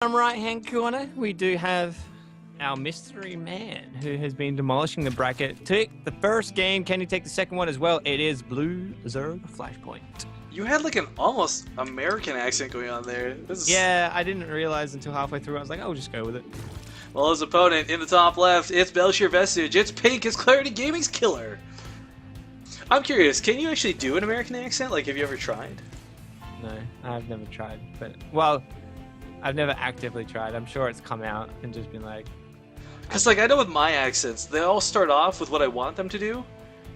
Right-hand corner, we do have our mystery man who has been demolishing the bracket. Take the first game. Can he take the second one as well? It is Blue Zerg Flashpoint. You had like an almost American accent going on there. Yeah, I didn't realize until halfway through. I was like, I'll just go with it. Well, his opponent in the top left, it's Belshir Vestige. It's pink. It's Clarity Gaming's kKiLLer. I'm curious, can you actually do an American accent? Like, have you ever tried? No, I've never tried. But, well, I've never actively tried. I'm sure it's come out and just been like... Because, like, I know with my accents, they all start off with what I want them to do,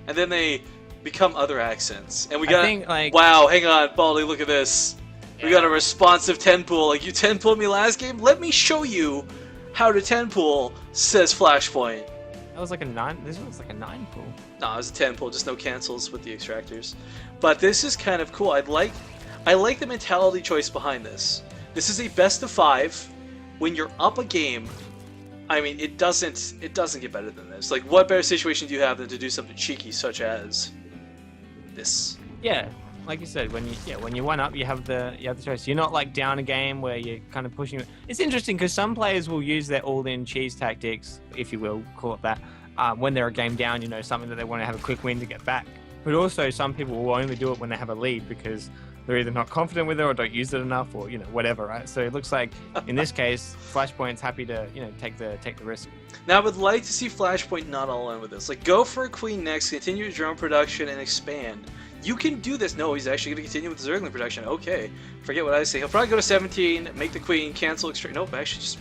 and then they become other accents. And we got... like... Wow, hang on, Baldy, look at this. Yeah. We got a responsive 10-pool. Like, you 10-pooled me last game? Let me show you how to 10-pool, says Flashpoint. That was like a 9... This was like a 9-pool. No, it was a 10-pool, just no cancels with the extractors. But this is kind of cool. I like the mentality choice behind this. This is a best of 5. When you're up a game, I mean, it doesn't get better than this. Like, what better situation do you have than to do something cheeky such as this? Yeah, like you said, when you one up, you have the choice. You're not like down a game where you're kind of pushing. It's interesting because some players will use their all-in cheese tactics, if you will call it that, when they're a game down. You know, something that they want to have a quick win to get back. But also, some people will only do it when they have a lead because they're either not confident with it or don't use it enough, or whatever, right? So it looks like in this case, Flashpoint's happy to take the risk. Now I would like to see Flashpoint not all in with this. Like, go for a queen next, continue drone production, and expand. You can do this. No, he's actually going to continue with the Zergling production. Okay, forget what I say. He'll probably go to 17, make the queen, cancel extract. Nope, actually just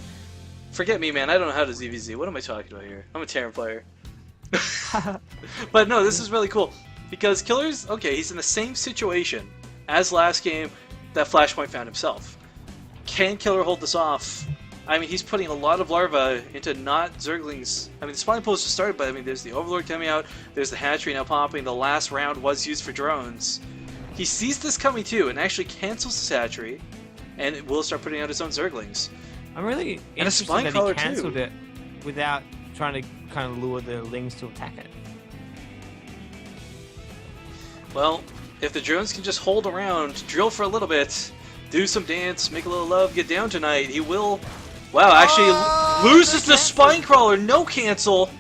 forget me, man. I don't know how to ZvZ. What am I talking about here? I'm a Terran player. But no, this is really cool because kKiLLer's okay. He's in the same situation as last game that Flashpoint found himself. Can kKiLLer hold this off? I mean, he's putting a lot of larvae into not Zerglings. I mean, the spawning pool just started, but I mean, there's the Overlord coming out, there's the hatchery now popping, the last round was used for drones. He sees this coming too, and actually cancels his hatchery, and will start putting out his own Zerglings. I'm really interested that he cancelled it without trying to kind of lure the Lings to attack it. Well, if the drones can just hold around, drill for a little bit, do some dance, make a little love, get down tonight, he will... Wow, actually loses the Spinecrawler, no cancel!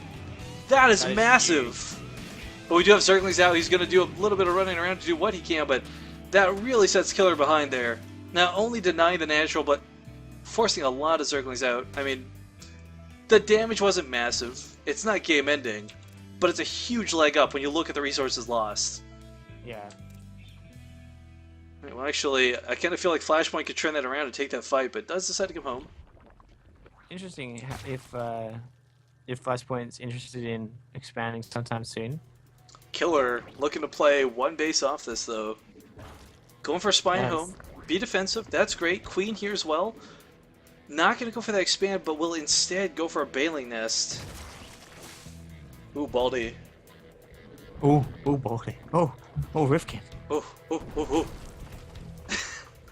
That is massive! But we do have Zerglings out, he's going to do a little bit of running around to do what he can, but that really sets kKiLLer behind there. Not only denying the natural, but forcing a lot of Zerglings out. I mean, the damage wasn't massive, it's not game ending, but it's a huge leg up when you look at the resources lost. Yeah. Well, actually, I kind of feel like Flashpoint could turn that around and take that fight, but does decide to come home. Interesting if Flashpoint's interested in expanding sometime soon. kKiLLer looking to play one base off this, though. Going for a spine home. Be defensive. That's great. Queen here as well. Not going to go for that expand, but will instead go for a Baneling Nest. Ooh, Baldy. Ooh, Baldy. Oh, Rifkin. Oh.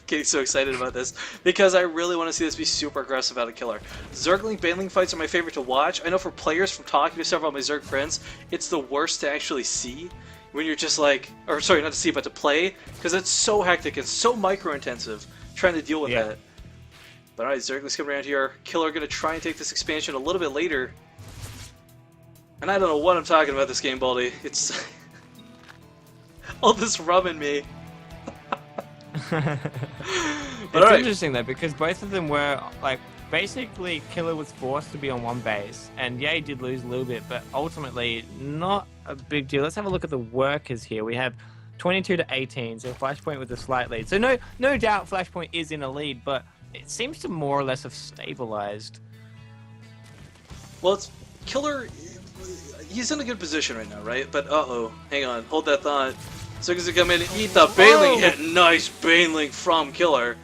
Getting so excited about this because I really want to see this be super aggressive out of kKiLLer. Zergling Baneling fights are my favorite to watch. I know for players, from talking to several of my Zerg friends, it's the worst to actually see when you're just like, or sorry, not to see, but to play, because it's so hectic and so micro-intensive trying to deal with that. But alright, Zergling's coming around here. kKiLLer going to try and take this expansion a little bit later. And I don't know what I'm talking about this game, Baldy. It's all this rum in me. It's interesting though because both of them were like basically kKiLLer was forced to be on one base, and yeah, he did lose a little bit, but ultimately not a big deal. Let's have a look at the workers here. We have 22 to 18, so Flashpoint with a slight lead. So no doubt Flashpoint is in a lead, but it seems to more or less have stabilized. Well, it's kKiLLer. He's in a good position right now, right? But hang on, hold that thought. So he's gonna come in and eat the Baneling hit. Nice Baneling from kKiLLer.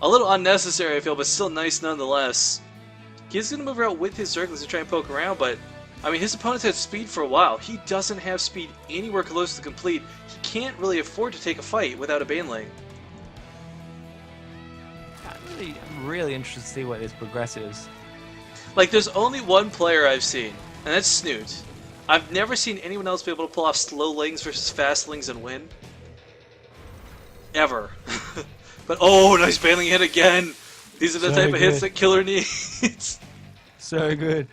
A little unnecessary, I feel, but still nice nonetheless. He's gonna move out with his Zerglings and try and poke around, but I mean, his opponent's had speed for a while. He doesn't have speed anywhere close to complete. He can't really afford to take a fight without a Baneling. I'm really interested to see what this progresses. Like, there's only one player I've seen, and that's Snoot. I've never seen anyone else be able to pull off slow Lings versus fast Lings and win. Ever. But oh, nice Baneling hit again! These are the So type of hits good. that kKiLLer needs. So good.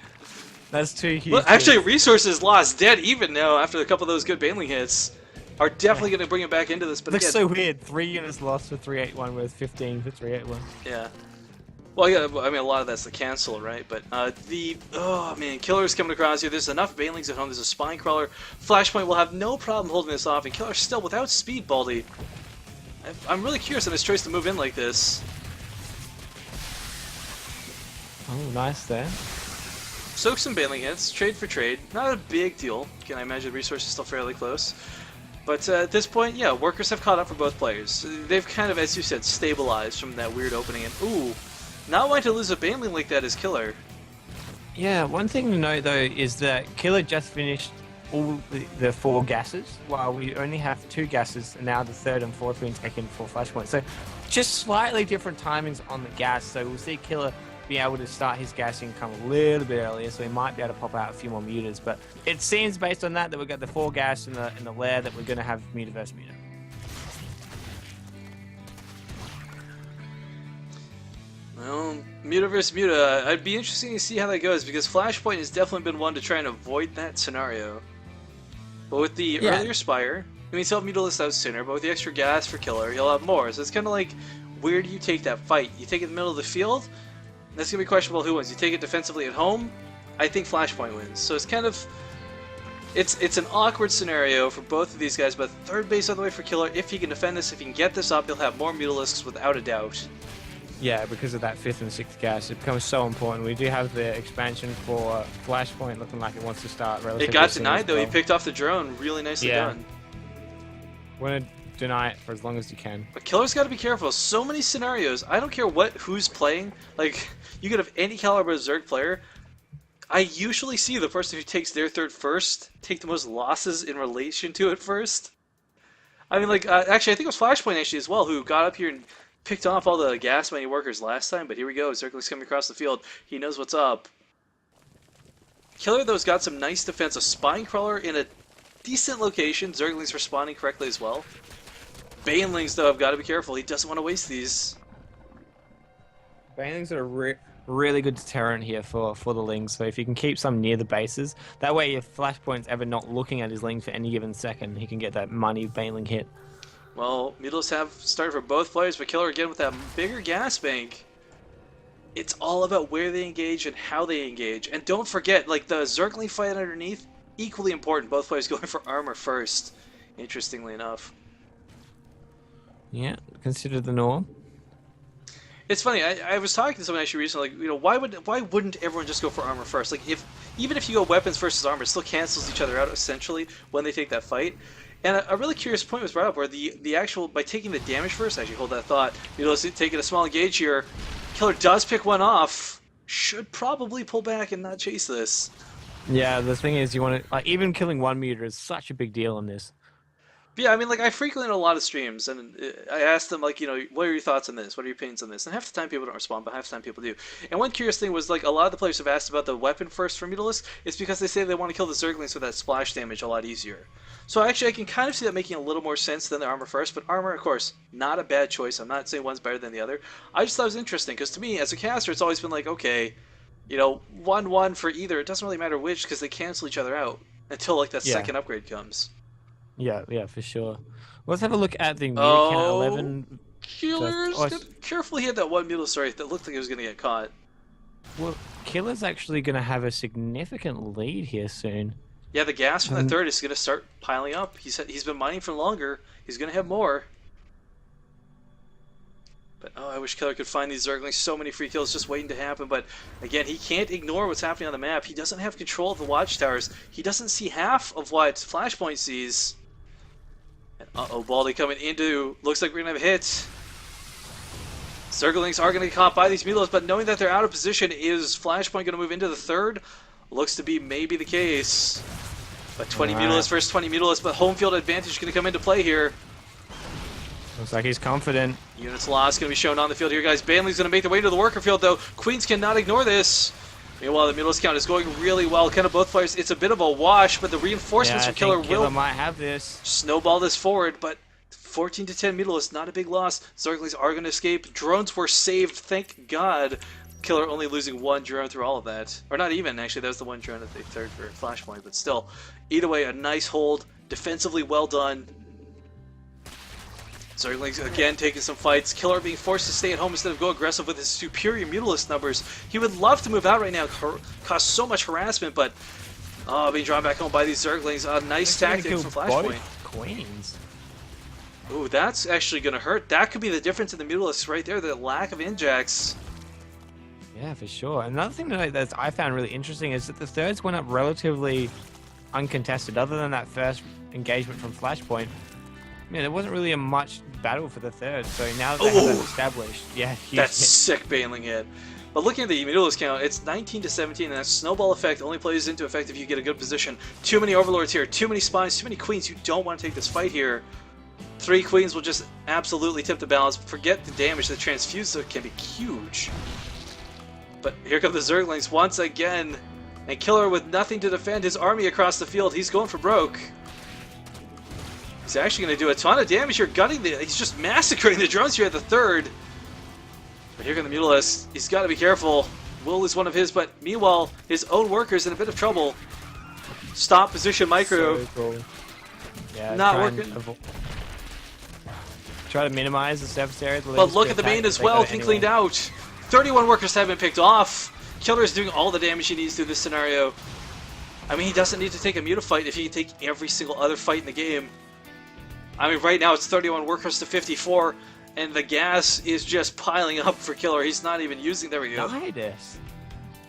That's 2 huge. Well, actually, hits. resources lost dead even now after a couple of those good baneling hits are definitely going to bring him back into this. But Looks again, so weird. 3 units lost for 381 with 15 for 381. yeah. Well, yeah, I mean, a lot of that's the cancel, right? But oh man, kKiLLer's coming across here. There's enough banelings at home. There's a spine crawler. Flashpoint will have no problem holding this off, and kKiLLer's still without speed, Baldy. I'm really curious on his choice to move in like this. Oh, nice there. Soak some baneling hits, trade for trade. Not a big deal. Again, I imagine the resource is still fairly close. But at this point, yeah, workers have caught up for both players. They've kind of, as you said, stabilized from that weird opening. And ooh, not wanting to lose a baneling like that is kKiLLer. Yeah, one thing to note though is that kKiLLer just finished all the 4 gases, while we only have 2 gases, and now the 3rd and 4th being taken for flashpoint. So just slightly different timings on the gas. So we'll see kKiLLer be able to start his gassing come a little bit earlier, so he might be able to pop out a few more mutas. But it seems based on that we've got the 4 gas in the lair that we're going to have muta versus muta. Well, muta versus muta, I'd be interesting to see how that goes, because Flashpoint has definitely been one to try and avoid that scenario. But with the earlier Spire, I mean, he'll have Mutalist out sooner, but with the extra gas for kKiLLer, he'll have more. So it's kind of like, where do you take that fight? You take it in the middle of the field? That's going to be questionable who wins. You take it defensively at home? I think Flashpoint wins. So it's kind of... It's an awkward scenario for both of these guys, but third base on the way for kKiLLer. If he can defend this, if he can get this up, he'll have more Mutalisks without a doubt. Yeah, because of that 5th and 6th gas, it becomes so important. We do have the expansion for Flashpoint looking like it wants to start relatively It got soon denied, as though. well. He picked off the drone. Really nicely done. Want to deny it for as long as you can. But kKiLLer's got to be careful. So many scenarios. I don't care who's playing. Like, you could have any caliber Zerg player. I usually see the person who takes their third first take the most losses in relation to it first. I mean, like, actually, I think it was Flashpoint actually as well, who got up here and picked off all the gas money workers last time. But here we go. Zergling's coming across the field. He knows what's up. kKiLLer, though, has got some nice defense. A spine crawler in a decent location. Zergling's responding correctly as well. Banelings, though, have got to be careful. He doesn't want to waste these. Banelings are a really good deterrent here for the Lings. So if you can keep some near the bases, that way if Flashpoint's ever not looking at his Lings for any given second, he can get that money Baneling hit. Well, Mutalists have started for both players, but kKiLLer again with that bigger gas bank. It's all about where they engage and how they engage. And don't forget, like, the Zergling fight underneath, equally important. Both players going for armor first, interestingly enough. Yeah, consider the norm. It's funny. I was talking to someone actually recently. Like, you know, why wouldn't everyone just go for armor first? Like, even if you go weapons versus armor, it still cancels each other out essentially when they take that fight. And a really curious point was brought up where the actual, by taking the damage first, actually hold that thought. You know, taking a small engage here, kKiLLer does pick one off. Should probably pull back and not chase this. Yeah, the thing is, you want to, like, even killing 1 meter is such a big deal in this. But yeah, I mean, like, I frequently in a lot of streams, and I ask them, like, you know, what are your thoughts on this? What are your opinions on this? And half the time people don't respond, but half the time people do. And one curious thing was, like, a lot of the players have asked about the weapon first for Mutalisk. It's because they say they want to kill the Zerglings with that splash damage a lot easier. So actually, I can kind of see that making a little more sense than the armor first. But armor, of course, not a bad choice. I'm not saying one's better than the other. I just thought it was interesting, because to me, as a caster, it's always been like, okay, you know, 1-1 for either. It doesn't really matter which, because they cancel each other out until, like, that second upgrade comes. Yeah, for sure. Let's have a look at the muta count 11. kKiLLer's carefully hit that one Mutalisk that looked like it was going to get caught. Well, kKiLLer's actually going to have a significant lead here soon. Yeah, the gas from the third is going to start piling up. He's been mining for longer. He's going to have more. But oh, I wish kKiLLer could find these Zerglings. So many free kills just waiting to happen. But again, he can't ignore what's happening on the map. He doesn't have control of the watchtowers. He doesn't see half of what Flashpoint sees. And uh-oh, Baldy coming into. Looks like we're going to have a hit. Zerglings are going to get caught by these Mutalisks, but knowing that they're out of position, is Flashpoint going to move into the third? Looks to be maybe the case. But 20 Mutalisks versus 20 Mutalisks, but home field advantage is going to come into play here. Looks like he's confident. Units lost going to be shown on the field here, guys. Baneling's going to make their way to the worker field, though. Queens cannot ignore this. Meanwhile, the Mutalisk count is going really well. Kind of both players, it's a bit of a wash, but the reinforcements from kKiLLer will might have this. snowball this forward. But 14 to 10 Mutalisk, not a big loss. Zerglings are going to escape. Drones were saved, thank God. Killer only losing one drone through all of that. Or not even, actually, that was the one drone that they third for Flashpoint, but still. Either way, a nice hold. Defensively well done. Zerglings again taking some fights. Killer being forced to stay at home instead of go aggressive with his superior Mutalisk numbers. He would love to move out right now, cause so much harassment, but being drawn back home by these Zerglings. A nice tactic from Flashpoint. Queens. Ooh, that's actually going to hurt. That could be the difference in the Mutalisks right there, the lack of injects. Yeah, for sure. Another thing that I found really interesting is that the thirds went up relatively uncontested. Other than that first engagement from Flashpoint, there wasn't really a much battle for the third. So now that they have that established, yeah, that's sick Baneling hit. But looking at the Mutalisk count, it's 19 to 17, and that snowball effect only plays into effect if you get a good position. Too many Overlords here, too many Spines, too many Queens. You don't want to take this fight here. 3 Queens will just absolutely tip the balance. Forget the damage. The transfuse can be huge. But here come the Zerglings once again. And Killer with nothing to defend his army across the field. He's going for broke. He's actually going to do a ton of damage here. He's just massacring the drones here at the third. But here come the Mutalisks. He's got to be careful. Will lose one of his, but meanwhile, his own workers in a bit of trouble. Stop position micro. So cool. Yeah, not working. Try to minimize the surface area. But look at the main as well, being cleaned out. 31 workers have been picked off. Killer is doing all the damage he needs through this scenario. I mean, he doesn't need to take a Mutafight if he can take every single other fight in the game. I mean, right now it's 31 workers to 54, and the gas is just piling up for Killer. He's not even using... There we go. Nidus.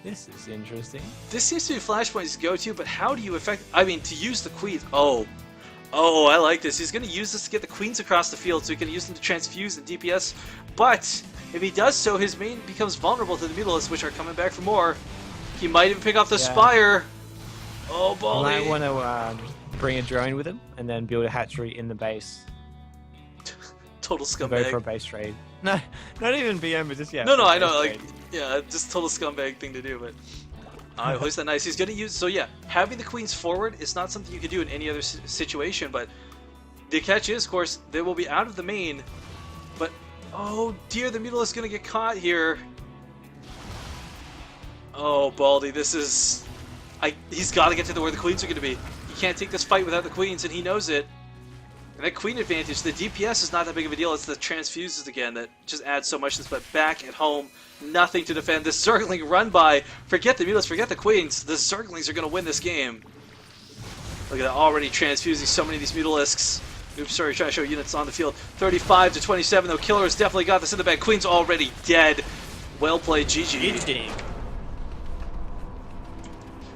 This is interesting. This seems to be Flashpoint's go-to, but how do you affect... I mean, to use the Queens... Oh, I like this. He's going to use this to get the Queens across the field, so he can use them to transfuse and DPS. But if he does so, his main becomes vulnerable to the Mutalisks, which are coming back for more. He might even pick off the Spire. Oh, Baldy. Might want to bring a drone with him and then build a hatchery in the base. Total scumbag. Go for a base trade. No, not even BM, but just, yeah. No, I know. Like, yeah, just total scumbag thing to do, but... At least that nice. He's going to use... So yeah, having the Queens forward is not something you can do in any other situation, but the catch is, of course, they will be out of the main, but oh dear, the Mutalisk is going to get caught here. Oh, Baldy, this is... He's got to get to where the Queens are going to be. He can't take this fight without the Queens, and he knows it. And that Queen advantage, the DPS is not that big of a deal. It's the transfuses again that just add so much to this, but back at home, nothing to defend. This Zergling run by. Forget the Mutalisks, forget the Queens. The Zerglings are going to win this game. Look at that, already transfusing so many of these Mutalisks. Oops, sorry, trying to show units on the field. 35 to 27, though. Killer has definitely got this in the bag. Queen's already dead. Well played, GG.